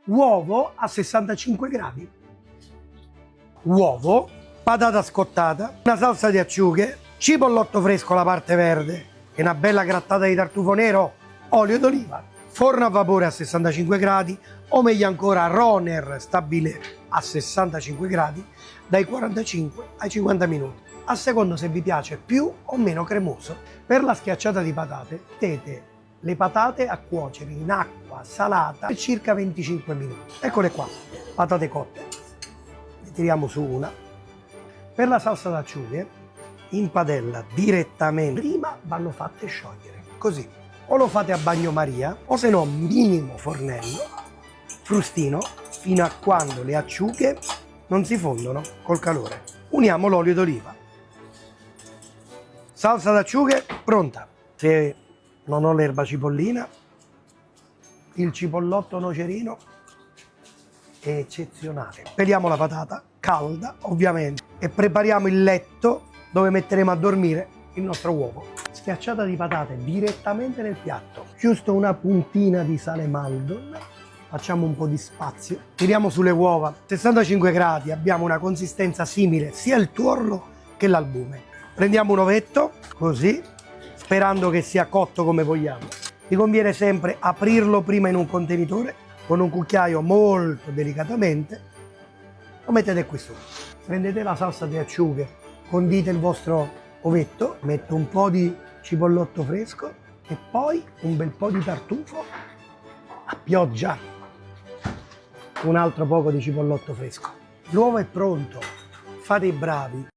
uovo a 65 gradi, uovo, patata scottata, una salsa di acciughe, cipollotto fresco la parte verde e una bella grattata di tartufo nero, olio d'oliva, forno a vapore a 65 gradi o meglio ancora Roner stabile a 65 gradi dai 45 ai 50 minuti, a seconda se vi piace più o meno cremoso. Per la schiacciata di patate mettete le patate a cuocere in acqua salata per circa 25 minuti. Eccole qua, patate cotte. Ne tiriamo su una. Per la salsa d'acciughe in padella direttamente prima vanno fatte sciogliere, così o lo fate a bagnomaria o se no minimo fornello, frustino fino a quando le acciughe non si fondono col calore. Uniamo l'olio d'oliva. Salsa d'acciughe pronta. Se non ho l'erba cipollina, il cipollotto nocerino è eccezionale. Peliamo la patata, calda ovviamente, e prepariamo il letto dove metteremo a dormire il nostro uovo. Schiacciata di patate direttamente nel piatto, giusto una puntina di sale Maldon, facciamo un po' di spazio, tiriamo sulle uova, 65 gradi, abbiamo una consistenza simile sia il tuorlo che l'albume. Prendiamo un ovetto, così, sperando che sia cotto come vogliamo. Vi conviene sempre aprirlo prima in un contenitore, con un cucchiaio molto delicatamente, lo mettete qui su. Prendete la salsa di acciughe, condite il vostro ovetto, metto un po' di cipollotto fresco e poi un bel po' di tartufo a pioggia, un altro poco di cipollotto fresco. L'uovo è pronto, fate i bravi.